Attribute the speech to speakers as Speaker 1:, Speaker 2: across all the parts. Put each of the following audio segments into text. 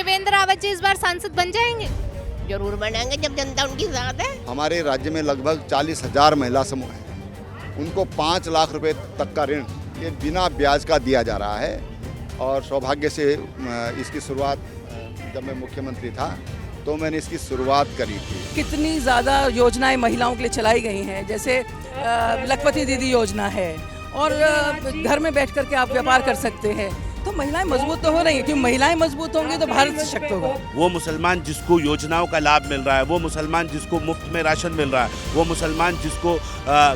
Speaker 1: त्रिवेंद्र रावत जी इस बार सांसद बन जाएंगे?
Speaker 2: जरूर बनेंगे जब जनता उनकी साथ है।
Speaker 3: हमारे राज्य में लगभग 40,000 महिला समूह हैं। उनको 5 लाख रुपए तक का ऋण ये बिना ब्याज का दिया जा रहा है और सौभाग्य से इसकी शुरुआत जब मैं मुख्यमंत्री था तो मैंने इसकी शुरुआत करी थी।
Speaker 4: कितनी ज़्यादा योजनाएं महिलाओं के लिए चलाई गई हैं, जैसे लखपति दीदी योजना है और घर में बैठ कर के आप व्यापार कर सकते हैं। तो महिलाएं मजबूत तो हो रही हैं, क्योंकि महिलाएं मजबूत होंगी तो भारत सशक्त होगा।
Speaker 5: वो मुसलमान जिसको योजनाओं का लाभ मिल रहा है, वो मुसलमान जिसको मुफ्त में राशन मिल रहा है, वो मुसलमान जिसको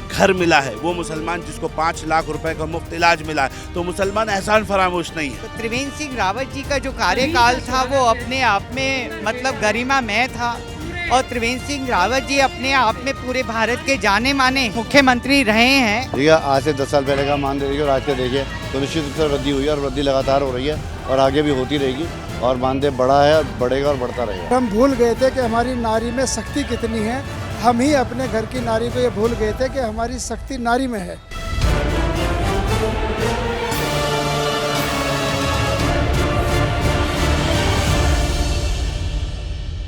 Speaker 5: घर मिला है, वो मुसलमान जिसको 5 लाख रुपए का मुफ्त इलाज मिला है, तो मुसलमान एहसान फरामोश नहीं है।
Speaker 6: तो त्रिवेंद्र सिंह रावत जी का जो कार्यकाल था वो अपने आप में मतलब गरिमामय था और त्रिवेंद्र सिंह रावत जी अपने आप में पूरे भारत के जाने माने मुख्यमंत्री रहे हैं।
Speaker 7: ठीक है, आज से 10 साल पहले का मान देखिए और आज के देखिए तो निश्चित रूप से वृद्धि हुई है और वृद्धि लगातार हो रही है और आगे भी होती रहेगी और मानदेय बढ़ा है, बढ़ेगा और बढ़ता रहेगा।
Speaker 8: हम भूल गए थे कि हमारी नारी में शक्ति कितनी है। हम ही अपने घर की नारी को ये भूल गए थे कि हमारी शक्ति नारी में है।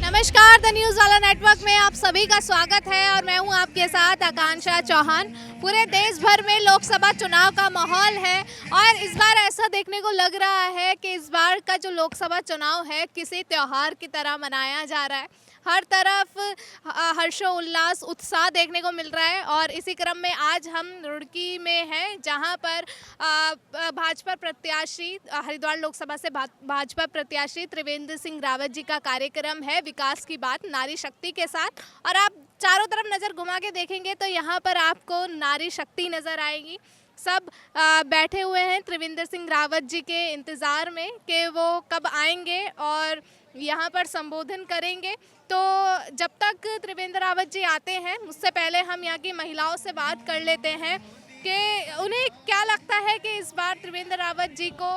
Speaker 1: नमस्कार, द न्यूज़ वाला नेटवर्क में आप सभी का स्वागत है और मैं हूं आपके साथ आकांक्षा चौहान। पूरे देश भर में लोकसभा चुनाव का माहौल है और इस बार ऐसा देखने को लग रहा है कि इस बार का जो लोकसभा चुनाव है किसी त्योहार की तरह मनाया जा रहा है। हर तरफ हर्षोल्लास उत्साह देखने को मिल रहा है और इसी क्रम में आज हम रुड़की में हैं, जहां पर भाजपा प्रत्याशी हरिद्वार लोकसभा से भाजपा प्रत्याशी त्रिवेंद्र सिंह रावत जी का कार्यक्रम है विकास की बात नारी शक्ति के साथ। और आप चारों तरफ नज़र घुमा के देखेंगे तो यहाँ पर आपको नारी शक्ति नज़र आएगी। सब बैठे हुए हैं त्रिवेंद्र सिंह रावत जी के इंतज़ार में कि वो कब आएंगे और यहाँ पर संबोधन करेंगे। तो जब तक त्रिवेंद्र रावत जी आते हैं उससे पहले हम यहाँ की महिलाओं से बात कर लेते हैं कि उन्हें क्या लगता है कि इस बार त्रिवेंद्र रावत जी को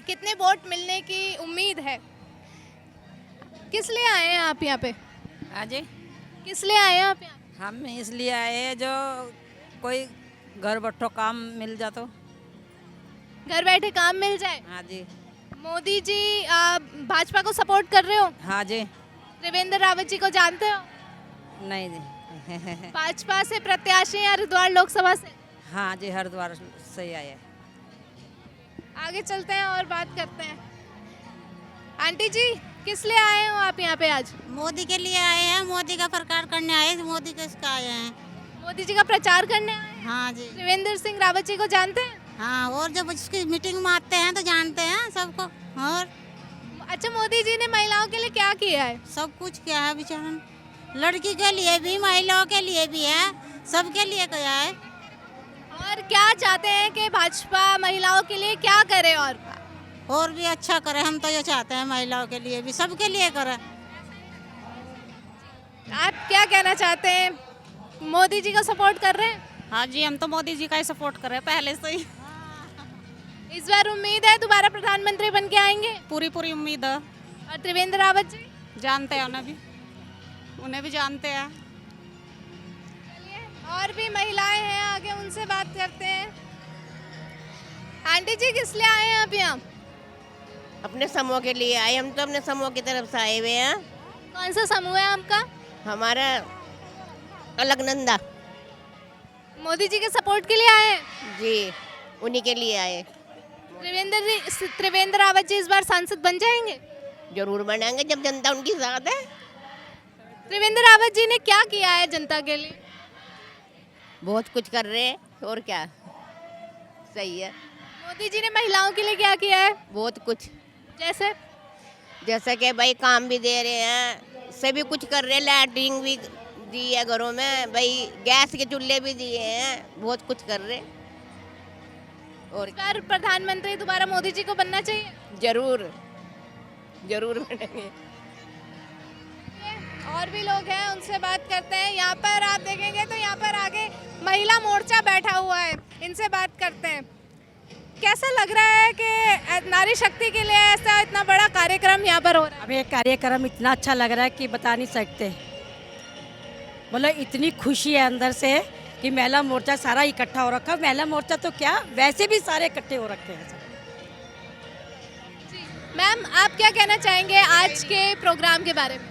Speaker 1: कितने वोट मिलने की उम्मीद है। किस लिए आए हैं आप यहाँ पे?
Speaker 9: हाँ जी,
Speaker 1: किस लिए आए हैं आप यहाँ?
Speaker 9: हम इसलिए आए हैं जो कोई घर बैठो काम मिल जा तो
Speaker 1: घर बैठे काम मिल जाए।
Speaker 9: हाँ जी।
Speaker 1: मोदी जी भाजपा को सपोर्ट कर रहे हो?
Speaker 9: हाँ जी।
Speaker 1: त्रिवेंद्र रावत जी को जानते हो?
Speaker 9: नहीं जी।
Speaker 1: भाजपा से प्रत्याशी हैं हरिद्वार लोकसभा से?
Speaker 9: हाँ जी, हरिद्वार से ही आए।
Speaker 1: आगे चलते हैं और बात करते हैं। आंटी जी, किस लिए आए हो आप यहाँ पे आज?
Speaker 2: मोदी के लिए आए हैं, मोदी का प्रचार करने आए, मोदी किसका आए हैं?
Speaker 1: मोदी जी का प्रचार करने आए हैं?
Speaker 2: हाँ जी।
Speaker 1: त्रिवेंद्र सिंह रावत जी को जानते हैं?
Speaker 2: हाँ, और जब उसकी मीटिंग में आते हैं तो जानते हैं सबको। और
Speaker 1: अच्छा, मोदी जी ने महिलाओं के लिए क्या किया है?
Speaker 2: सब कुछ किया है बेचारन, लड़की के लिए भी महिलाओं के लिए भी है, सबके लिए किया है।
Speaker 1: और क्या चाहते हैं कि भाजपा महिलाओं के लिए क्या करे
Speaker 2: और भी अच्छा करे। हम तो ये चाहते हैं महिलाओं के लिए भी, सबके लिए करे।
Speaker 1: आप क्या कहना चाहते हैं? मोदी जी को सपोर्ट कर रहे हैं?
Speaker 9: हाँ जी, हम तो मोदी जी का ही सपोर्ट कर रहे हैं पहले से ही।
Speaker 1: इस बार उम्मीद है दोबारा प्रधानमंत्री बन के आएंगे?
Speaker 9: पूरी उम्मीद है।
Speaker 1: और त्रिवेंद्र रावत जी
Speaker 9: जानते हैं उन्हें भी जानते हैं।
Speaker 1: और भी महिलाएं हैं, आगे उनसे बात करते हैं। आंटी जी, किस लिए आए हैं आप यहाँ?
Speaker 2: अपने समूह के लिए आए, हम तो अपने समूह की तरफ से आए हुए हैं।
Speaker 1: कौन सा समूह है आपका?
Speaker 2: हमारा अलकनंदा।
Speaker 1: मोदी जी के सपोर्ट के लिए आए हैं?
Speaker 2: जी, उन्हीं के लिए आए।
Speaker 1: त्रिवेंद्र रावत जी इस बार सांसद बन जाएंगे?
Speaker 2: जरूर बनेंगे जब जनता उनकी साथ है।
Speaker 1: त्रिवेंद्र रावत जी ने क्या किया है जनता के लिए?
Speaker 2: बहुत कुछ कर रहे हैं और क्या, सही है।
Speaker 1: मोदी जी ने महिलाओं के लिए क्या किया है?
Speaker 2: बहुत कुछ,
Speaker 1: जैसे
Speaker 2: कि भाई काम भी दे रहे हैं, सभी कुछ कर रहे हैं, लाइटिंग भी दी है घरों में, भाई गैस के चूल्हे भी दिए हैं, बहुत कुछ कर रहे हैं। और
Speaker 1: इस बार प्रधानमंत्री दोबारा मोदी जी को बनना चाहिए?
Speaker 2: जरूर जरूर बनेंगे।
Speaker 1: और भी लोग हैं, उनसे बात करते हैं। यहाँ पर आप देखेंगे तो यहाँ पर आगे महिला मोर्चा बैठा हुआ है, इनसे बात करते हैं। कैसा लग रहा है कि नारी शक्ति के लिए ऐसा इतना बड़ा कार्यक्रम यहाँ पर हो रहा है?
Speaker 9: अब ये कार्यक्रम इतना अच्छा लग रहा है कि बता नहीं सकते। मतलब इतनी खुशी है अंदर से कि महिला मोर्चा सारा इकट्ठा हो रखा। महिला मोर्चा तो क्या, वैसे भी सारे इकट्ठे हो रखे हैं सब।
Speaker 1: मैम आप क्या कहना चाहेंगे आज के प्रोग्राम के बारे में?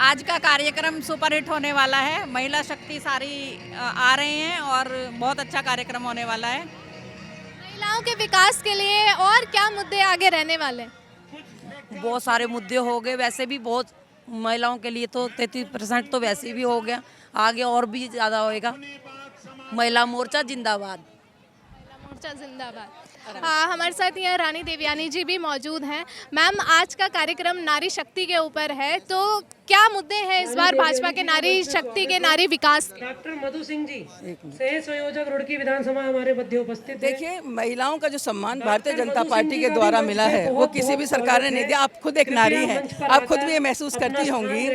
Speaker 10: आज का कार्यक्रम सुपर हिट होने वाला है। महिला शक्ति सारी आ रहे हैं और बहुत अच्छा कार्यक्रम होने वाला है।
Speaker 1: महिलाओं के विकास के लिए और क्या मुद्दे आगे रहने वाले हैं?
Speaker 9: बहुत सारे मुद्दे हो गए, वैसे भी बहुत महिलाओं के लिए तो 33% तो वैसे भी हो गया, आगे और भी ज़्यादा होएगा। महिला मोर्चा जिंदाबाद।
Speaker 1: मोर्चा जिंदाबाद। हमारे साथ यहाँ रानी देवयानी जी भी मौजूद हैं। मैम आज का कार्यक्रम नारी शक्ति के ऊपर है, तो क्या मुद्दे हैं इस बार भाजपा के नारी शक्ति के नारी विकास के?
Speaker 11: डॉक्टर मधु सिंह जी सह संयोजक रुड़की विधानसभा हमारे मध्य उपस्थित हैं।
Speaker 4: देखिए, महिलाओं का जो सम्मान भारतीय जनता पार्टी के द्वारा मिला है वो किसी भी सरकार ने नहीं दिया। आप खुद एक नारी हैं, आप खुद भी ये महसूस करती होंगी।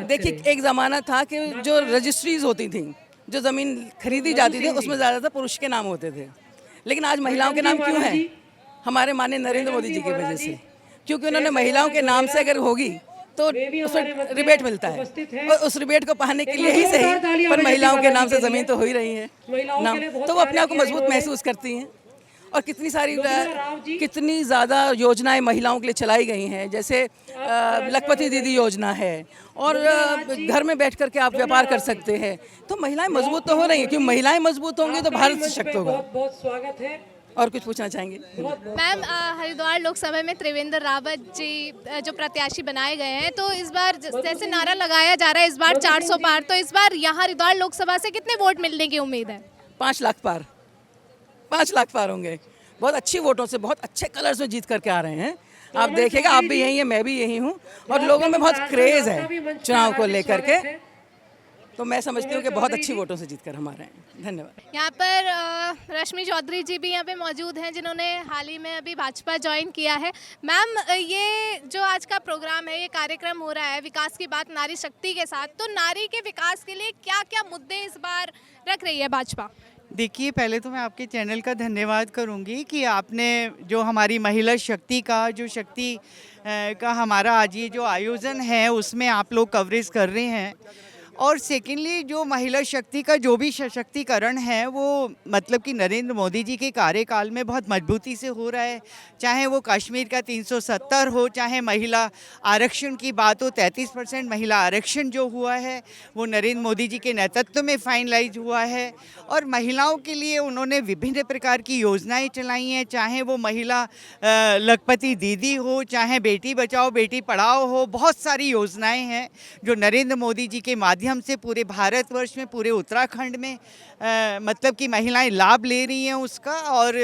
Speaker 4: देखिए, एक ज़माना था कि जो रजिस्ट्रीज होती थी, जो ज़मीन खरीदी जाती थी, उसमें ज़्यादातर पुरुष के नाम होते थे। लेकिन आज महिलाओं के नाम क्यों हैं? हमारे माननीय नरेंद्र मोदी जी की वजह से, क्योंकि उन्होंने महिलाओं के नाम से अगर होगी तो उसमें रिबेट मिलता है, और उस रिबेट को पाने के लिए ही सही पर महिलाओं के नाम से ज़मीन तो हो ही रही है नाम, तो वो अपने आप को मजबूत महसूस करती हैं। और कितनी सारी कितनी ज़्यादा योजनाएं महिलाओं के लिए चलाई गई हैं, जैसे लखपति दीदी योजना है, और घर में बैठ करके आप व्यापार कर सकते हैं। तो महिलाएं मजबूत तो हो रही हैं, क्योंकि महिलाएं मजबूत होंगी तो भारत सशक्त होगा।
Speaker 11: बहुत स्वागत है।
Speaker 4: और कुछ पूछना चाहेंगे?
Speaker 1: मैम हरिद्वार लोकसभा में त्रिवेंद्र रावत जी जो प्रत्याशी बनाए गए हैं, तो इस बार जैसे नारा लगाया जा रहा है इस बार 400 पार, तो इस बार यहाँ हरिद्वार लोकसभा से कितने वोट मिलने की उम्मीद है?
Speaker 4: 5 लाख पार, 5 लाख पार होंगे। बहुत अच्छी वोटों से, बहुत अच्छे कलर्स में जीत करके आ रहे हैं। आप देखिएगा, आप भी यही हैं, मैं भी यही हूँ, और लोगों में बहुत क्रेज़ है चुनाव को लेकर के। तो मैं समझती हूँ कि बहुत अच्छी वोटों से जीत कर हम आ रहे हैं। धन्यवाद।
Speaker 1: यहाँ पर रश्मि चौधरी जी भी यहाँ पे मौजूद हैं, जिन्होंने हाल ही में अभी भाजपा ज्वाइन किया है। मैम ये जो आज का प्रोग्राम है, ये कार्यक्रम हो रहा है विकास की बात नारी शक्ति के साथ, तो नारी के विकास के लिए क्या क्या मुद्दे इस बार रख रही है भाजपा?
Speaker 6: देखिए, पहले तो मैं आपके चैनल का धन्यवाद करूंगी कि आपने जो हमारी महिला शक्ति का जो शक्ति का हमारा आज ये जो आयोजन है उसमें आप लोग कवरेज कर रहे हैं। और सेकेंडली जो महिला शक्ति का जो भी सशक्तिकरण है वो मतलब कि नरेंद्र मोदी जी के कार्यकाल में बहुत मजबूती से हो रहा है। चाहे वो कश्मीर का 370 हो, चाहे महिला आरक्षण की बात हो, 33% महिला आरक्षण जो हुआ है वो नरेंद्र मोदी जी के नेतृत्व में फाइनलाइज हुआ है। और महिलाओं के लिए उन्होंने विभिन्न प्रकार की योजनाएं चलाई हैं, चाहे वो महिला लखपति दीदी हो, चाहे बेटी बचाओ बेटी पढ़ाओ हो। बहुत सारी योजनाएं हैं जो नरेंद्र मोदी जी के माध्यम से पूरे भारतवर्ष में, पूरे उत्तराखंड में मतलब कि महिलाएं लाभ ले रही हैं उसका। और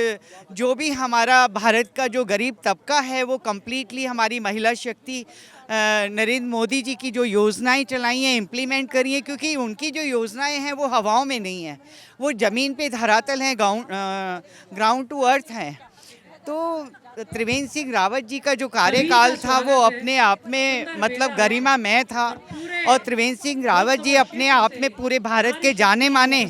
Speaker 6: जो भी हमारा भारत का जो गरीब तबका है वो कम्प्लीटली हमारी महिला शक्ति नरेंद्र मोदी जी की जो योजनाएं चलाई हैं, इम्प्लीमेंट करी हैं, क्योंकि उनकी जो योजनाएं हैं वो हवाओं में नहीं हैं, वो ज़मीन पे धरातल हैं, ग्राउंड टू अर्थ हैं। तो त्रिवेंद्र सिंह रावत जी का जो कार्यकाल था वो अपने आप में मतलब गरिमामय था, और त्रिवेंद्र सिंह रावत जी अपने आप में पूरे भारत के जाने माने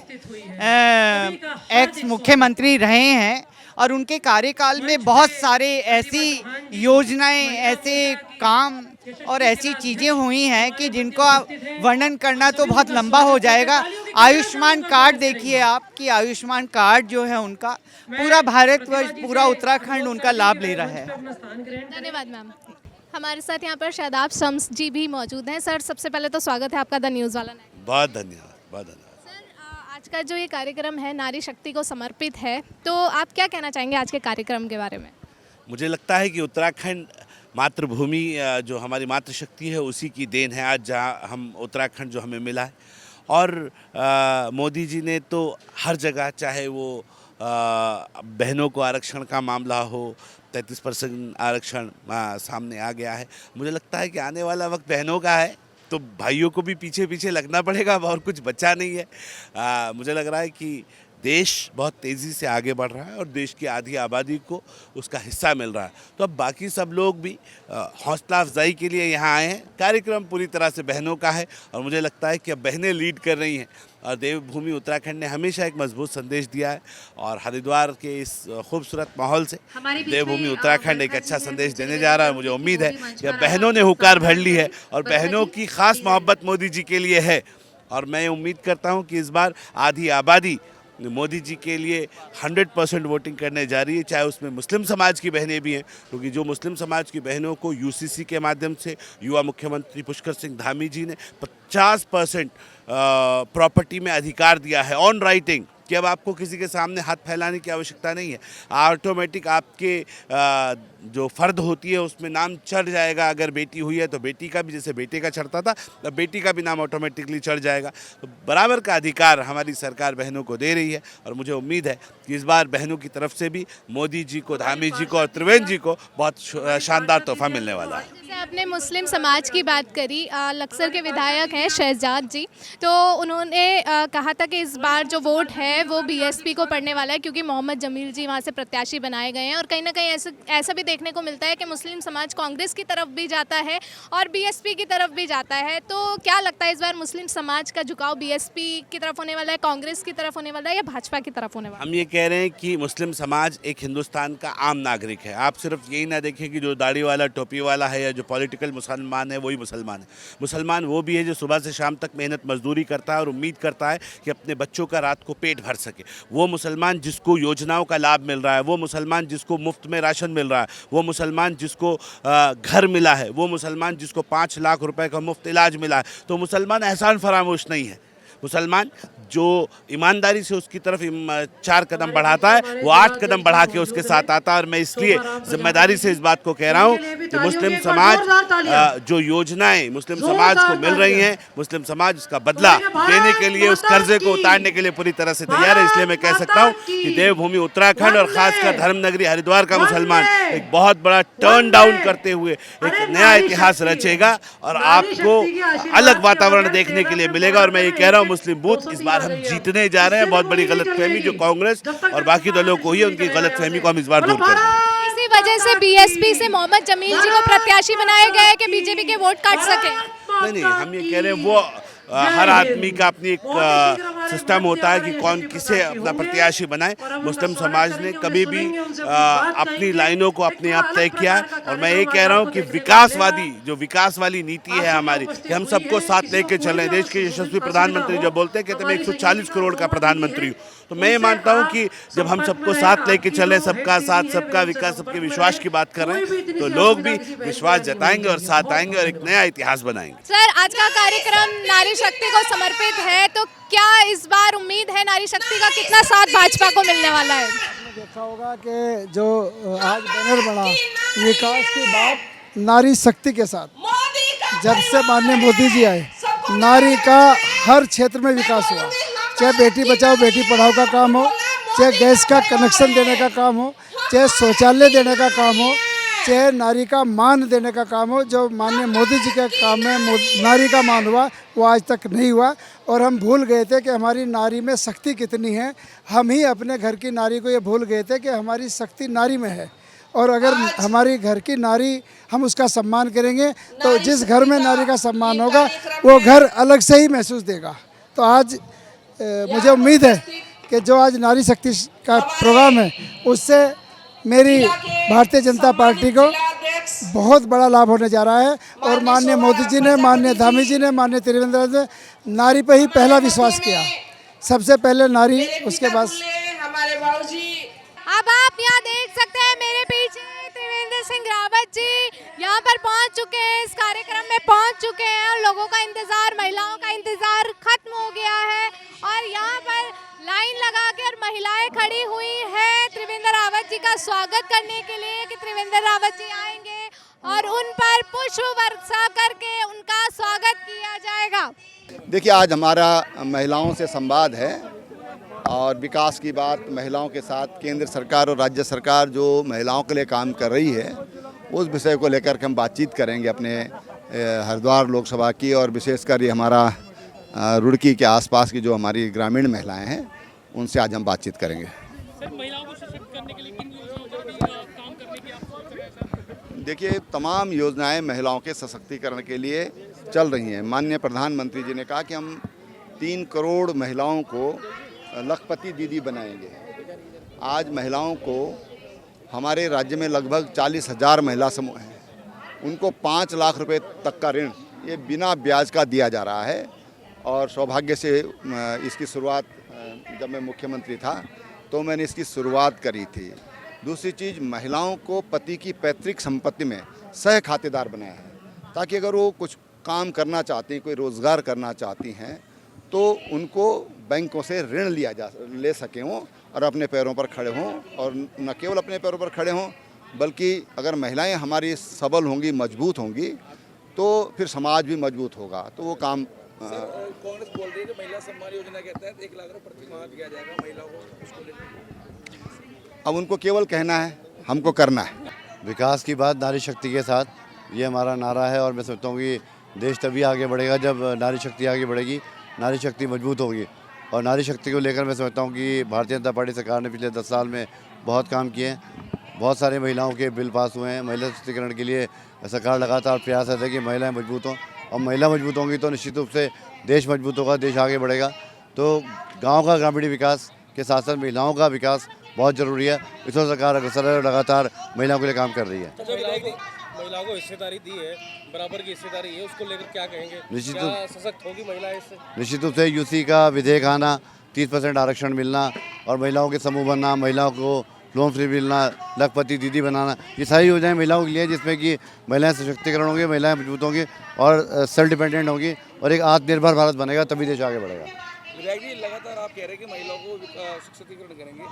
Speaker 6: एक्स मुख्यमंत्री रहे हैं। और उनके कार्यकाल में बहुत सारे ऐसी योजनाएं, ऐसे काम और ऐसी चीज़ें हुई हैं कि जिनको वर्णन करना तो बहुत लंबा हो जाएगा। आयुष्मान कार्ड देखिए आप, कि आयुष्मान कार्ड जो है उनका पूरा भारतवर्ष, पूरा उत्तराखंड उनका लाभ ले रहा है।
Speaker 1: धन्यवाद मैम। हमारे साथ यहाँ पर शादाब शम्स जी भी मौजूद हैं। सर सबसे पहले तो स्वागत है आपका द न्यूज़ वाला नेटवर्क।
Speaker 5: बहुत धन्यवाद, बहुत धन्यवाद।
Speaker 1: आज का जो ये कार्यक्रम है नारी शक्ति को समर्पित है, तो आप क्या कहना चाहेंगे आज के कार्यक्रम के बारे में?
Speaker 5: मुझे लगता है कि उत्तराखंड मातृभूमि जो हमारी मातृशक्ति है उसी की देन है आज, जहाँ हम उत्तराखंड जो हमें मिला है। और मोदी जी ने तो हर जगह, चाहे वो बहनों को आरक्षण का मामला हो, 33% आरक्षण सामने आ गया है। मुझे लगता है कि आने वाला वक्त बहनों का है, तो भाइयों को भी पीछे पीछे लगना पड़ेगा, और कुछ बचा नहीं है। मुझे लग रहा है कि देश बहुत तेज़ी से आगे बढ़ रहा है और देश की आधी आबादी को उसका हिस्सा मिल रहा है। तो अब बाकी सब लोग भी हौसला अफजाई के लिए यहाँ आए हैं। कार्यक्रम पूरी तरह से बहनों का है और मुझे लगता है कि अब बहनें लीड कर रही हैं। और देवभूमि उत्तराखंड ने हमेशा एक मजबूत संदेश दिया है और हरिद्वार के इस खूबसूरत माहौल से देवभूमि उत्तराखंड एक अच्छा संदेश देने जा रहा है। मुझे उम्मीद है कि बहनों ने हुकार भर ली है और बहनों की खास मोहब्बत मोदी जी के लिए है। और मैं उम्मीद करता हूँ कि इस बार आधी आबादी मोदी जी के लिए 100% वोटिंग करने जा रही है, चाहे उसमें मुस्लिम समाज की बहनें भी हैं, क्योंकि जो मुस्लिम समाज की बहनों को यूसीसी के माध्यम से युवा मुख्यमंत्री पुष्कर सिंह धामी जी ने 50% प्रॉपर्टी में अधिकार दिया है ऑन राइटिंग, कि अब आपको किसी के सामने हाथ फैलाने की आवश्यकता नहीं है। ऑटोमेटिक आपके जो फ़र्द होती है उसमें नाम चढ़ जाएगा। अगर बेटी हुई है तो बेटी का भी, जैसे बेटे का चढ़ता था, अब बेटी का भी नाम ऑटोमेटिकली चढ़ जाएगा। तो बराबर का अधिकार हमारी सरकार बहनों को दे रही है और मुझे उम्मीद है कि इस बार बहनों की तरफ से भी मोदी जी को, धामी जी को और त्रिवेंद्र जी को बहुत शानदार तोहफा मिलने वाला है।
Speaker 1: जैसे आपने मुस्लिम समाज की बात करी, लक्सर के विधायक हैं शहजाद जी, तो उन्होंने कहा था कि इस बार जो वोट है वो बीएसपी को पड़ने वाला है, क्योंकि मोहम्मद जमील जी वहाँ से प्रत्याशी बनाए गए हैं। और कहीं ना कहीं ऐसा भी देखने को मिलता है कि मुस्लिम समाज कांग्रेस की तरफ भी जाता है और बीएसपी की तरफ भी जाता है। तो क्या लगता है इस बार मुस्लिम समाज का झुकाव बीएसपी की तरफ होने वाला है, कांग्रेस की तरफ होने वाला है या भाजपा की तरफ होने वाला है?
Speaker 5: हम ये कह रहे हैं कि मुस्लिम समाज एक हिंदुस्तान का आम नागरिक है। आप सिर्फ यही ना देखें कि जो दाढ़ी वाला, टोपी वाला है या जो पॉलिटिकल मुसलमान है वही मुसलमान है। मुसलमान वो भी है जो सुबह से शाम तक मेहनत मजदूरी करता है और उम्मीद करता है कि अपने बच्चों का रात को पेट भर सके। वो मुसलमान जिसको योजनाओं का लाभ मिल रहा है, वो मुसलमान जिसको मुफ्त में राशन मिल रहा है, वो मुसलमान जिसको घर मिला है, वो मुसलमान जिसको 5 लाख रुपए का मुफ्त इलाज मिला है, तो मुसलमान एहसान फरामोश नहीं है। मुसलमान जो ईमानदारी से उसकी तरफ 4 कदम बढ़ाता है, वो 8 कदम बढ़ा के उसके साथ आता है। और मैं इसलिए जिम्मेदारी से इस बात को कह रहा हूँ कि मुस्लिम समाज जो योजनाएं मुस्लिम समाज को मिल रही हैं, मुस्लिम समाज उसका बदला देने के लिए, उस कर्जे को उतारने के लिए पूरी तरह से तैयार है। इसलिए मैं कह सकता हूँ कि देवभूमि उत्तराखंड और खासकर धर्मनगरी हरिद्वार का मुसलमान एक बहुत बड़ा टर्न डाउन करते हुए एक नया इतिहास रचेगा और आपको अलग वातावरण देखने के लिए मिलेगा। और मैं ये कह रहा हूँ, मुस्लिम बूथ इस बार हम जीतने जा रहे हैं। बहुत बड़ी गलतफहमी जो कांग्रेस और बाकी दलों को ही है, उनकी गलतफहमी को हम इस बार दूर करेंगे।
Speaker 1: इसी वजह से बीएसपी से मोहम्मद जमील जी को प्रत्याशी बनाया गया है कि बीजेपी के वोट काट सके।
Speaker 5: नहीं, हम ये कह रहे हैं वो हर आदमी का अपनी एक सिस्टम होता है कि कौन किसे अपना प्रत्याशी बनाए। मुस्लिम समाज ने कभी भी अपनी लाइनों को अपने आप तय किया। और मैं ये कह रहा हूँ कि विकास वाली नीति है हमारी, कि हम सबको साथ लेके चल रहे हैं। देश के यशस्वी प्रधानमंत्री जब बोलते हैं, कहते हैं मैं 140 करोड़ का प्रधानमंत्री हूँ। तो मैं ये मानता हूँ कि जब हम सबको साथ लेके चले, सबका साथ, सबका विकास, सबके विश्वास की बात कर रहे हैं, तो लोग भी विश्वास जताएंगे और साथ आएंगे और एक नया इतिहास बनाएंगे।
Speaker 1: सर, आज का कार्यक्रम नारी शक्ति को समर्पित है, तो क्या इस बार उम्मीद है नारी शक्ति का कितना साथ भाजपा को मिलने वाला है?
Speaker 8: देखा होगा कि जो आज बैनर बना विकास की बात नारी शक्ति के साथ, जब से माननीय मोदी जी आए, नारी का हर क्षेत्र में विकास हुआ। चाहे बेटी बचाओ बेटी पढ़ाओ का काम हो, चाहे गैस का कनेक्शन देने का काम हो, चाहे शौचालय देने का काम हो, चाहे नारी का मान देने का काम हो। जो माननीय मोदी जी के काम में नारी का मान हुआ वो आज तक नहीं हुआ। और हम भूल गए थे कि हमारी नारी में शक्ति कितनी है। हम ही अपने घर की नारी को ये भूल गए थे कि हमारी शक्ति नारी में है। और अगर हमारी घर की नारी हम उसका सम्मान करेंगे तो जिस घर में नारी का सम्मान होगा वो घर अलग से ही महसूस देगा। तो आज मुझे उम्मीद है कि जो आज नारी शक्ति का प्रोग्राम है उससे मेरी भारतीय जनता पार्टी को बहुत बड़ा लाभ होने जा रहा है। और माननीय मोदी जी ने, माननीय धामी जी ने, माननीय त्रिवेंद्र ने नारी पे ही पहला विश्वास किया। सबसे पहले नारी, उसके बाद।
Speaker 1: अब आप यहाँ देख सकते हैं मेरे पीछे त्रिवेंद्र सिंह रावत जी यहाँ पर पहुँच चुके हैं, इस कार्यक्रम में पहुँच चुके हैं और लोगों का इंतजार, महिलाओं का इंतजार खत्म हो गया है। और यहाँ पर लाइन लगा के और महिलाएं खड़ी हुई है त्रिवेंद्र रावत जी का स्वागत करने के लिए कि त्रिवेंद्र रावत जी आएंगे और उन पर पुष्प वर्षा करके उनका स्वागत किया जाएगा।
Speaker 3: देखिए, आज हमारा महिलाओं से संवाद है और विकास की बात महिलाओं के साथ केंद्र सरकार और राज्य सरकार जो महिलाओं के लिए काम कर रही है उस विषय को लेकर के हम बातचीत करेंगे अपने हरिद्वार लोकसभा की। और विशेषकर ये हमारा रुड़की के आसपास की जो हमारी ग्रामीण महिलाएं हैं उनसे आज हम बातचीत करेंगे। देखिए, तमाम योजनाएं महिलाओं के सशक्तिकरण के लिए चल रही हैं। माननीय प्रधानमंत्री जी ने कहा कि हम 3 करोड़ महिलाओं को लखपति दीदी बनाएंगे। आज महिलाओं को हमारे राज्य में लगभग 40,000 महिला समूह हैं, उनको 5 लाख रुपए तक का ऋण ये बिना ब्याज का दिया जा रहा है। और सौभाग्य से इसकी शुरुआत जब मैं मुख्यमंत्री था तो मैंने इसकी शुरुआत करी थी। दूसरी चीज़, महिलाओं को पति की पैतृक संपत्ति में सह खातेदार बनाया है, ताकि अगर वो कुछ काम करना चाहती हैं, कोई रोज़गार करना चाहती हैं, तो उनको बैंकों से ऋण ले सकें वो और अपने पैरों पर खड़े हों। और न केवल अपने पैरों पर खड़े हों, बल्कि अगर महिलाएं हमारी सबल होंगी, मजबूत होंगी, तो फिर समाज भी मजबूत होगा। तो वो काम
Speaker 12: कांग्रेस बोल रही है कि महिला सम्मान योजना के तहत 1 लाख रुपये प्रति माह दिया जाएगा महिलाओं को, उसको लेकर
Speaker 3: अब उनको केवल कहना है, हमको करना है।
Speaker 7: विकास की बात नारी शक्ति के साथ, ये हमारा नारा है। और मैं सोचता हूँ कि देश तभी आगे बढ़ेगा जब नारी शक्ति आगे बढ़ेगी, नारी शक्ति मजबूत होगी। और नारी शक्ति को लेकर मैं समझता हूँ कि भारतीय जनता पार्टी सरकार ने पिछले 10 साल में बहुत काम किए हैं। बहुत सारे महिलाओं के बिल पास हुए हैं। महिला सशक्तिकरण के लिए सरकार लगातार प्रयासरत है कि महिलाएं मजबूत हों, और महिला मजबूत होंगी तो निश्चित रूप से देश मजबूत होगा, देश आगे बढ़ेगा। तो गांव का ग्रामीण विकास के साथ साथ महिलाओं का विकास बहुत ज़रूरी है। इस ओर सरकार अग्रसर है और लगातार महिलाओं के लिए काम कर रही है।
Speaker 12: महिलाओं को हिस्सेदारी दी है, बराबर की हिस्सेदारी है, उसको लेकर क्या कहेंगे?
Speaker 7: निश्चित
Speaker 12: क्या सशक्त होगी महिलाएं इससे?
Speaker 7: निश्चित रूप से यूसी का विधेयक आना, 30% आरक्षण मिलना और महिलाओं के समूह बनना, महिलाओं को लोन फ्री मिलना, लखपति दीदी बनाना, ये सारी योजनाएं महिलाओं के लिए, जिसमें कि महिलाएं सशक्तिकरण होंगी, महिलाएं मजबूत होंगी और सेल्फ डिपेंडेंट होंगी और एक आत्मनिर्भर भारत बनेगा, तभी देश आगे बढ़ेगा।
Speaker 12: विधायक जी, लगातार आप कह रहे हैं कि महिलाओं को सशक्तिकरण करेंगे,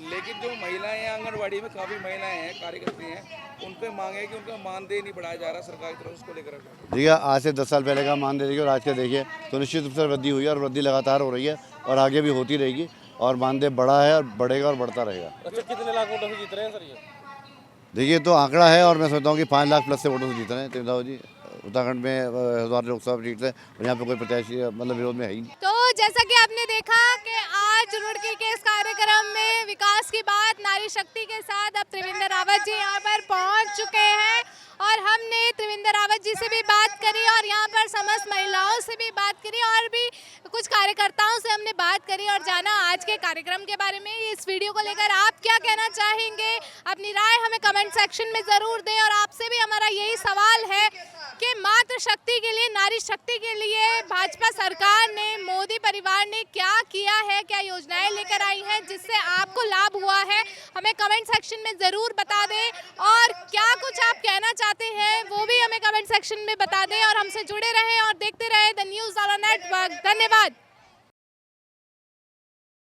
Speaker 12: लेकिन जो महिलाएं हैं आंगनबाड़ी में काफ़ी महिलाएं हैं, कार्यकर्ती हैं, उन पर मांग है कि उनका मानदेय नहीं बढ़ाया जा रहा सरकार की तरफ, उसको लेकर
Speaker 7: देखिए, आज से 10 साल पहले का मानदेय देखिए और आज का देखिए तो निश्चित रूप से वृद्धि हुई है और वृद्धि लगातार हो रही है और आगे भी होती रहेगी और मानदेय बढ़ा है और बढ़ेगा और बढ़ता रहेगा।
Speaker 12: अच्छा, कितने लाख वोटों से जीत रहे हैं सर ये?
Speaker 7: देखिए, तो आंकड़ा है और मैं सोचता हूँ कि 5 लाख प्लस से वोटों से जीत रहे हैं तिरंदाव जी। उत्तराखंड में हरिद्वार लोकसभा सीट है और यहाँ पे कोई प्रत्याशी मतलब विरोध में है ही नहीं।
Speaker 1: तो जैसा कि आपने देखा कि आज रुड़की के इस कार्यक्रम में विकास की बात नारी शक्ति के साथ अब त्रिवेंद्र रावत जी यहाँ पर पहुँच चुके हैं और हमने त्रिवेंद्र रावत जी से भी बात करी और यहाँ पर समस्त महिलाओं से भी बात करी और भी कुछ कार्यकर्ताओं से हमने बात करी और जाना आज के कार्यक्रम के बारे में। इस वीडियो को लेकर आप क्या कहना चाहेंगे, अपनी राय हमें कमेंट सेक्शन में ज़रूर दें। और आपसे भी हमारा यही सवाल है कि मातृ शक्ति के लिए, नारी शक्ति के लिए भाजपा सरकार ने, मोदी परिवार ने क्या किया है, क्या योजनाएं लेकर आई हैं जिससे आपको लाभ हुआ है, हमें कमेंट सेक्शन में ज़रूर बता दें। और क्या कुछ आप कहना चाहते हैं वो भी हमें कमेंट सेक्शन में बता दें और हमसे जुड़े रहें और देखते रहें द न्यूज़ वाला नेटवर्क। धन्यवाद।